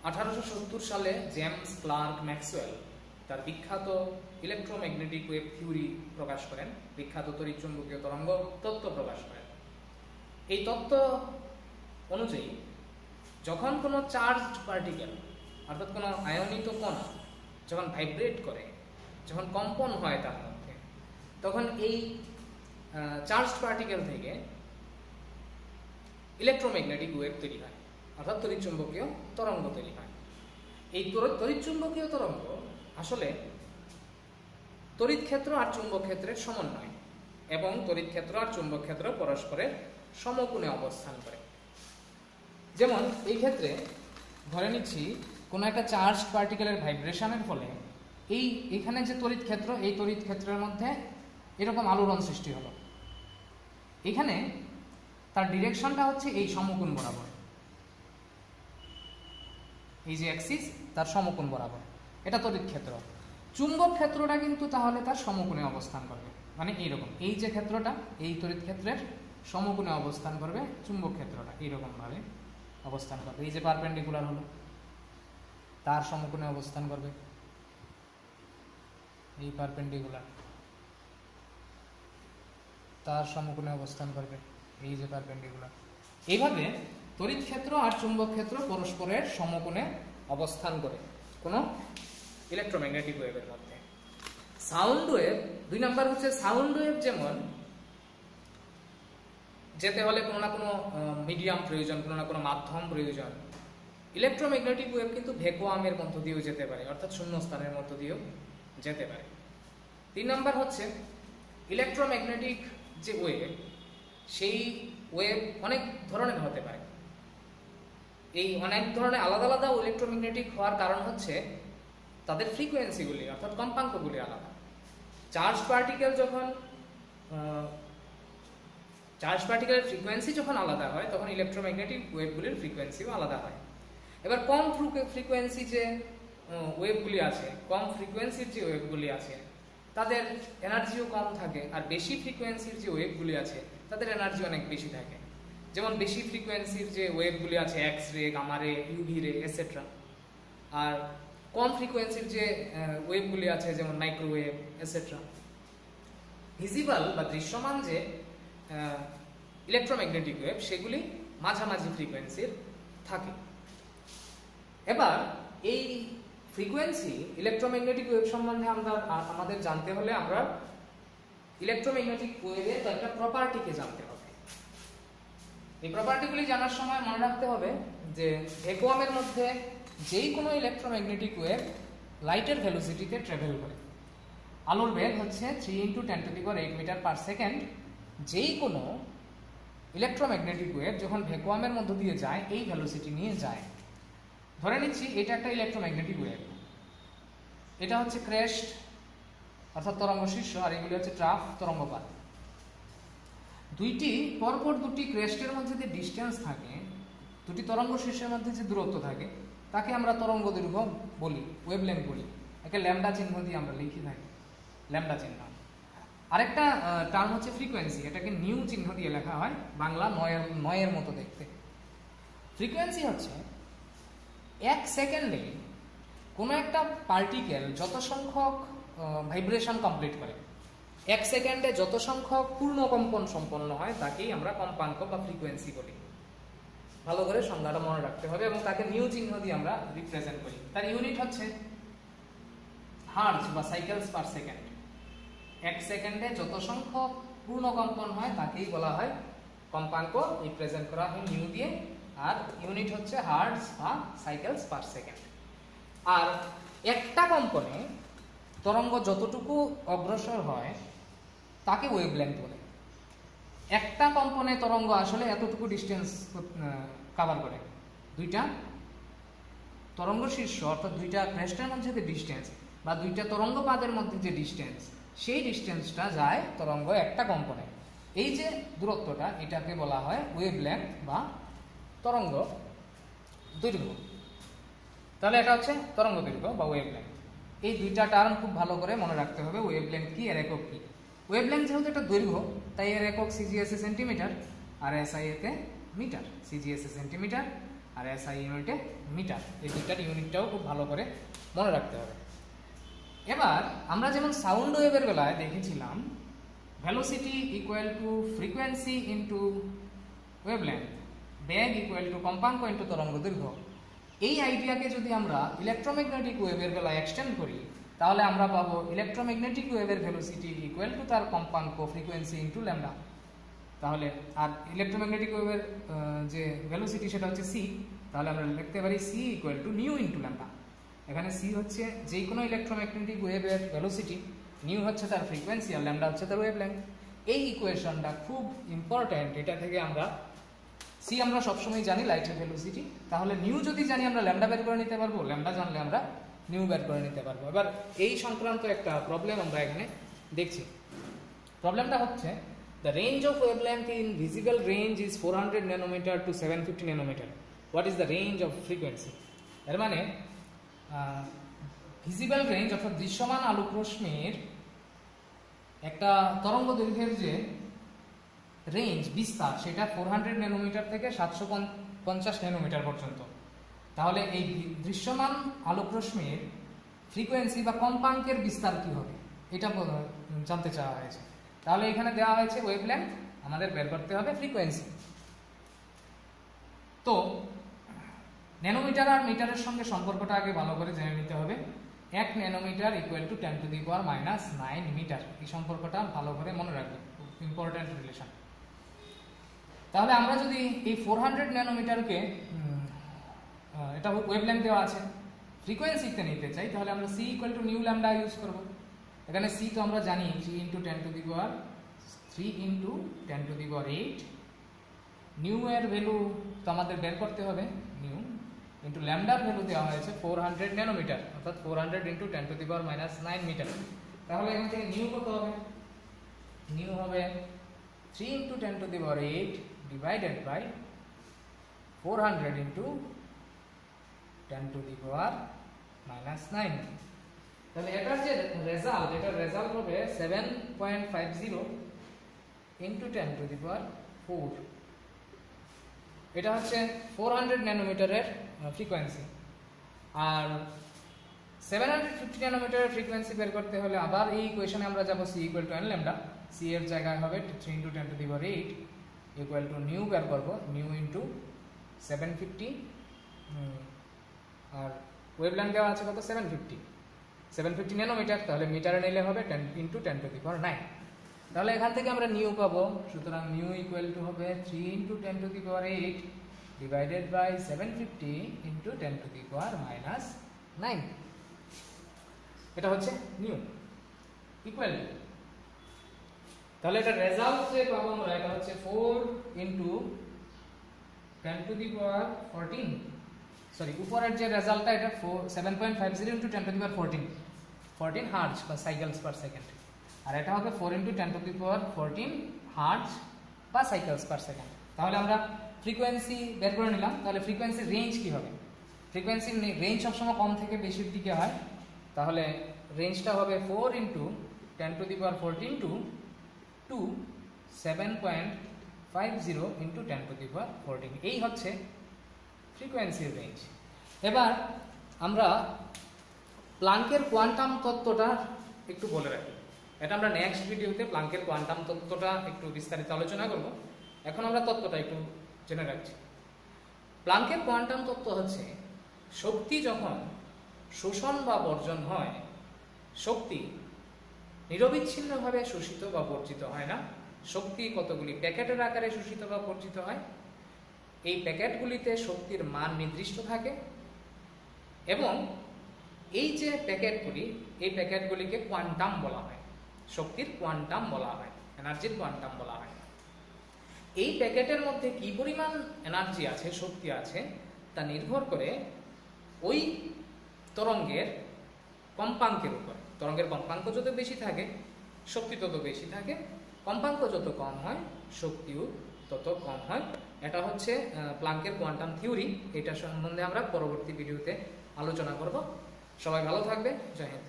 1870 সালে James clerk Maxwell তার বিখ্যাত ইলেকট্রোম্যাগনেটিক ওয়েভ থিওরি প্রকাশ করেন, বিখ্যাত তড়িৎচুম্বকীয় তরঙ্গ তত্ত্ব প্রকাশ করেন। এই তত্ত্ব অনুযায়ী যখন কোনো চার্জড পার্টিকেল অর্থাৎ কোনো আয়নিত কণা যখন ভাইব্রেট করে, যখন কম্পন হয় তার মধ্যে, তখন এই চার্জড পার্টিকেল থেকে ইলেকট্রোম্যাগনেটিক ওয়েভ তৈরি হয়, অর্থাৎ তড়িৎচুম্বকীয় তরঙ্গ তৈরি হয়। এই তড়িৎচুম্বকীয় তরঙ্গ আসলে তড়িৎ ক্ষেত্র আর চুম্বক ক্ষেত্রের সমন্বয়, এবং তড়িৎ ক্ষেত্র আর চুম্বক ক্ষেত্র পরস্পরের সমকোণে অবস্থান করে। যেমন এই ক্ষেত্রে ধরে নিচ্ছি কোনো একটা চার্জ পার্টিকেলের ভাইব্রেশনের ফলে এইখানে যে তড়িৎ ক্ষেত্র, এই তড়িৎ ক্ষেত্রের মধ্যে এরকম আলোড়ন সৃষ্টি হলো। এখানে তার ডিরেকশনটা হচ্ছে এই সমকোণ বরাবর, এই যে অ্যাক্সিস তার সমকোণ বরাবর, এটা তড়িৎ ক্ষেত্র। চুম্বক ক্ষেত্রটা কিন্তু তাহলে তার সমকোণে অবস্থান করবে, মানে এইরকম, এই যে ক্ষেত্রটা এই তড়িৎ ক্ষেত্রের সমকোণে অবস্থান করবে, চুম্বক ক্ষেত্রটা এইরকম ভাবে অবস্থান করবে। এই যে পারপেন্ডিকুলার হলো তার সমকোণে অবস্থান করবে, এই পারপেন্ডিকুলার তার সমকোণে অবস্থান করবে, এই যে পারপেন্ডিকুলার। এইভাবে তড়িৎ ক্ষেত্র আর চুম্বক ক্ষেত্র পরস্পরের সমকোণে অবস্থান করে কোনো ইলেকট্রোম্যাগনেটিক ওয়েভের মধ্যে। সাউন্ড ওয়েভ, 2 নাম্বার হচ্ছে সাউন্ড ওয়েভ। যেমন যেতে হলে কোনো না কোনো মিডিয়াম প্রয়োজন, কোনো না কোনো মাধ্যম প্রয়োজন। ইলেকট্রোম্যাগনেটিক ওয়েভ কিন্তু ভ্যাকুয়ামের মধ্য দিয়েও যেতে পারে, অর্থাৎ শূন্যস্থানের মধ্য দিয়েও যেতে পারে। 3 নাম্বার হচ্ছে ইলেকট্রোম্যাগনেটিক যে ওয়েভ, সেই ওয়েভ অনেক ধরনের হতে পারে। এই অনেক ধরনের আলাদা আলাদা ইলেকট্রোম্যাগনেটিক হওয়ার কারণ হচ্ছে তাদের ফ্রিকোয়েন্সিগুলি অর্থাৎ কম্পাঙ্কগুলি আলাদা। চার্জ পার্টিকেলের ফ্রিকোয়েন্সি যখন আলাদা হয় তখন ইলেকট্রোম্যাগনেটিক ওয়েভগুলির ফ্রিকোয়েন্সিও আলাদা হয়। এবার কম ফ্রিকোয়েন্সি যে ওয়েভগুলি আছে, কম ফ্রিকোয়েন্সির যে ওয়েভগুলি আছে তাদের এনার্জিও কম থাকে, আর বেশি ফ্রিকোয়েন্সির যে ওয়েভগুলি আছে তাদের এনার্জি অনেক বেশি থাকে। যেমন বেশি ফ্রিকোয়েন্সির যে ওয়েভগুলি আছে এক্স রে, গামা রে, ইউভি রে এটসেট্রা, আর কম ফ্রিকোয়েন্সির যে ওয়েভগুলি আছে যেমন মাইক্রোওয়েভ এটসেট্রা। ভিজিবল বা দৃশ্যমান যে ইলেকট্রোম্যাগনেটিক ওয়েভ সেগুলি মাঝামাঝি ফ্রিকোয়েন্সির থাকে। এবার এই ফ্রিকোয়েন্সি ইলেকট্রোম্যাগনেটিক ওয়েভ সম্বন্ধে আমাদের জানতে হলে আমরা ইলেকট্রোম্যাগনেটিক ওয়েভের একটা প্রপার্টিকে জানতে হবে। এই প্রপার্টিগুলি জানার সময় মনে রাখতে হবে যে ভ্যাকুয়ামের মধ্যে যেই কোনো ইলেকট্রোম্যাগনেটিক ওয়েভ লাইটের ভেলোসিটিতে ট্রাভেল করে। আলোর বেগ হচ্ছে 3 × 10⁸ মিটার পার সেকেন্ড। যেই কোনো ইলেকট্রোম্যাগনেটিক ওয়েভ যখন ভ্যাকুয়ামের মধ্য দিয়ে যায় এই ভেলোসিটি নিয়ে যায়। ধরে নিচ্ছি এটা একটা ইলেকট্রোম্যাগনেটিক ওয়েভ, এটা হচ্ছে ক্রেস্ট অর্থাৎ তরঙ্গ শীর্ষ, আর এগুলি হচ্ছে ট্রাফ তরঙ্গপাত। পরপর দুটি ক্রেস্টের মধ্যে যে ডিস্টেন্স থাকে, দুটি তরঙ্গ শীর্ষের মধ্যে যে দূরত্ব থাকে তাকে আমরা তরঙ্গ দৈর্ঘ্য বলি, ওয়েভলেন্থ বলি। একে ল্যামডা চিহ্ন দিয়ে আমরা লিখে থাকি, ল্যামডা চিহ্ন। আরেকটা টার্ম হচ্ছে ফ্রিকোয়েন্সি, এটাকে নিউ চিহ্ন দিয়ে লেখা হয়, বাংলা নয়ের মতো দেখতে। ফ্রিকোয়েন্সি হচ্ছে 1 সেকেন্ডে কোনো একটা পার্টিকেল যত সংখ্যক ভাইব্রেশন কমপ্লিট করে, 1 সেকেন্ডে যত সংখ্যক পূর্ণ কম্পন সম্পন্ন হয় তাকেই আমরা কম্পাঙ্ক বা ফ্রিকোয়েন্সি বলি। ভালো করে সংজ্ঞাটা মনে রাখতে হবে এবং তাকে নিউ চিহ্ন দিয়ে আমরা রিপ্রেজেন্ট করি। তার ইউনিট হচ্ছে হার্জ বা সাইকেলস পার সেকেন্ড। 1 সেকেন্ডে যত সংখ্যক পূর্ণ কম্পন হয় তাকেই বলা হয় কম্পাঙ্ক, রিপ্রেজেন্ট করা হয় নিউ দিয়ে, আর ইউনিট হচ্ছে হার্জ বা সাইকেলস পার সেকেন্ড। আর একটা কম্পনে তরঙ্গ যতটুকু অগ্রসর হয় তাকে ওয়েভলেন্থ বলে। একটা কম্পনে তরঙ্গ আসলে এতটুকু ডিস্টেন্স কভার করে। দুইটা তরঙ্গ শীর্ষ অর্থাৎ দুইটা ক্রেস্টের মধ্যে যে ডিস্টেন্স বা দুইটা তরঙ্গপাতের মধ্যে যে ডিস্টেন্স, সেই ডিস্টেন্সটা যায় তরঙ্গ একটা কম্পনে। এই যে দূরত্বটা এটাকে বলা হয় ওয়েভলেন্থ বা তরঙ্গ দৈর্ঘ্য। তাহলে এটা হচ্ছে তরঙ্গ দৈর্ঘ্য বা ওয়েভলেন্থ। এই দুইটা টার্ম খুব ভালো করে মনে রাখতে হবে। ওয়েভলেন্থ কি, এর একক কি। ওয়েভলেন্থ যেহেতু এটা দৈর্ঘ্য তাই এর একক সিজিএস সেন্টিমিটার, আর এসআই এতে মিটার। সিজিএস সেন্টিমিটার আর SI ইউনিটে মিটার। এই দুটার ইউনিটটাও খুব ভালো করে মনে রাখতে হবে। এবার আমরা যেমন সাউন্ড ওয়েভের বেলায় দেখেছিলাম velocity equal to frequency into wavelength, beg equal to কম্পাঙ্ক ইন্টু তরঙ্গ দৈর্ঘ্য। এই আইডিয়াকে যদি আমরা ইলেকট্রোম্যাগনেটিক ওয়েভের বেলায় এক্সটেন্ড করি তাহলে আমরা পাবো ইলেকট্রোম্যাগনেটিক ওয়েভের ভেলোসিটি ইকুয়াল টু তার কম্পাঙ্ক ফ্রিকোয়েন্সি ইন্টু ল্যামডা। তাহলে আর ইলেকট্রোম্যাগনেটিক ওয়েভের যে ভেলোসিটি সেটা হচ্ছে c, তাহলে আমরা লিখতে পারি c equal to new into lambda. এখানে c হচ্ছে যে কোনো ইলেকট্রোম্যাগনেটিক ওয়েভের ভেলোসিটি, নিউ হচ্ছে তার ফ্রিকোয়েন্সি আর ল্যামডা হচ্ছে তার ওয়েভলেন্থ। এই ইকুয়েশনটা খুব ইম্পর্টেন্ট, এটা থেকে আমরা c আমরা সবসময় জানি লাইটের ভেলোসিটি, তাহলে নিউ যদি জানি আমরা ল্যামডা বের করে নিতে পারবো, ল্যামডা জানলে আমরা নিউ বের করে নিতে পারবো। এবার এই সংক্রান্ত একটা প্রবলেম আমরা এখানে দেখছি। প্রবলেমটা হচ্ছে the range of wavelength in visible range is 400 nanometer to 750 nanometer. What is the range of frequency? এর মানে ভিজিবল রেঞ্জ অর্থাৎ দৃশ্যমান আলোক রশ্মির একটা তরঙ্গ দৈর্ঘ্যের যে রেঞ্জ বিস্তার সেটা 400 ন্যানোমিটার থেকে 750 ন্যানোমিটার পর্যন্ত। তাহলে এই দৃশ্যমান আলোক রশ্মির ফ্রিকোয়েন্সি বা কম্পাঙ্কের বিস্তার কি হবে এটা জানতে চাওয়া হয়েছে। তাহলে এখানে দেওয়া হয়েছে ওয়েভলেন্থ, আমাদের বের করতে হবে ফ্রিকোয়েন্সি। তো ন্যানোমিটার আর মিটারের সঙ্গে সম্পর্কটা আগে ভালো করে জেনে নিতে হবে। 1 nanometre equal to 10 to the power -9 metre. এই সম্পর্কটা ভালো করে মনে রাখবেন, ইম্পর্টেন্ট রিলেশন। তাহলে আমরা যদি এই 400 ন্যানোমিটারকে এটা ওয়েভলেন্থ দেওয়া আছে, ফ্রিকোয়েন্সিতে নিতে চাই, তাহলে আমরা c equal to new lambda use করব। এখানে c তো আমরা জানি 3 into 10 to the power 8। New এর ভ্যালু তো আমাদের বের করতে হবে, নিউ ইন্টু ল্যামডার ভ্যালু দেওয়া হয়েছে 400 ন্যানোমিটার, অর্থাৎ 400 into 10 to the power -9 metre. তাহলে এখান থেকে নিউ কত হবে? নিউ হবে 3 into 10 to the power 8 divided by 400 into 10 to the power -9। তাহলে এটার যে রেজাল্ট হবে 7.50 ইন্টু 10 টু দি পাওয়ার 4। এটা হচ্ছে 400 ন্যানোমিটারের ফ্রিকোয়েন্সি। আর 750 ন্যানোমিটারের ফ্রিকোয়েন্সি বের করতে হলে আবার এই ইকুয়েশনে আমরা যাব c equal to n lambda. c এর জায়গায় হবে 3 into 10 to the power 8 equal to new বের করব, নিউ ইন্টু 750 আর ওয়েভলেন্থ দেওয়া আছে কত 750 ন্যানোমিটার, তাহলে মিটারে নিলে হবে 10 ইন্টু 10 টু দি পাওয়ার 9। তাহলে এখান থেকে আমরা নিউ পাবো, সুতরাং নিউ ইকুয়াল টু হবে 3 into 10 to the power 8 divided by 750 into 10 to the power -9। এটা হচ্ছে নিউ ইকুয়াল টু, তাহলে এটা রেজাল্ট যে পাবো আমরা এটা হচ্ছে 4 into 10 to the power 14, sorry উপরের যে রেজাল্টটা এটা 7.50 into 10 to the power 14 hertz বা সাইকেলস পার সেকেন্ড। আর এটা হবে 4 into 10 to the power 14 hertz বা সাইকেলস পার সেকেন্ড। তাহলে আমরা ফ্রিকোয়েন্সি বের করে নিলাম। তাহলে ফ্রিকোয়েন্সির রেঞ্জ কি হবে? ফ্রিকোয়েন্সির রেঞ্জ সবসময় কম থেকে বেশির দিকে হয়, তাহলে রেঞ্জটা হবে 4 into 10 to the power 14 to 7.50 into 10 to the power 14। এই হচ্ছে ফ্রিকোয়েন্সির রেঞ্জ। এবার আমরা প্লাঙ্কের কোয়ান্টাম তত্ত্বটা একটু বলে রাখি। এটা আমরা নেক্সট ভিডিওতে প্লাঙ্কের কোয়ান্টাম তত্ত্বটা একটু বিস্তারিত আলোচনা করব। এখন আমরা তত্ত্বটা একটু জেনে রাখছি। প্লাঙ্কের কোয়ান্টাম তত্ত্ব হচ্ছে শক্তি যখন শোষণ বা বর্জন হয়, শক্তি নিরবিচ্ছিন্নভাবে শোষিত বা বর্জিত হয় না। শক্তি কতগুলি প্যাকেটের আকারে শোষিত বা বর্জিত হয়। এই প্যাকেটগুলিতে শক্তির মান নির্দিষ্ট থাকে এবং এই যে প্যাকেটগুলি, এই প্যাকেটগুলিকে কোয়ান্টাম বলা হয়, শক্তির কোয়ান্টাম বলা হয়, এনার্জির কোয়ান্টাম বলা হয়। এই প্যাকেটের মধ্যে কি পরিমাণ এনার্জি আছে, শক্তি আছে, তা নির্ভর করে ওই তরঙ্গের কম্পাঙ্কের উপর। তরঙ্গের কম্পাঙ্ক যত বেশি থাকে শক্তি তত বেশি থাকে, কম্পাঙ্ক যত কম হয় শক্তিও তত কম হয়। এটা হচ্ছে প্লাঙ্কের কোয়ান্টাম থিওরি। এটা সম্বন্ধে আমরা পরবর্তী ভিডিওতে আলোচনা করব। সবাই ভালো থাকবে। জয় হিন্দ।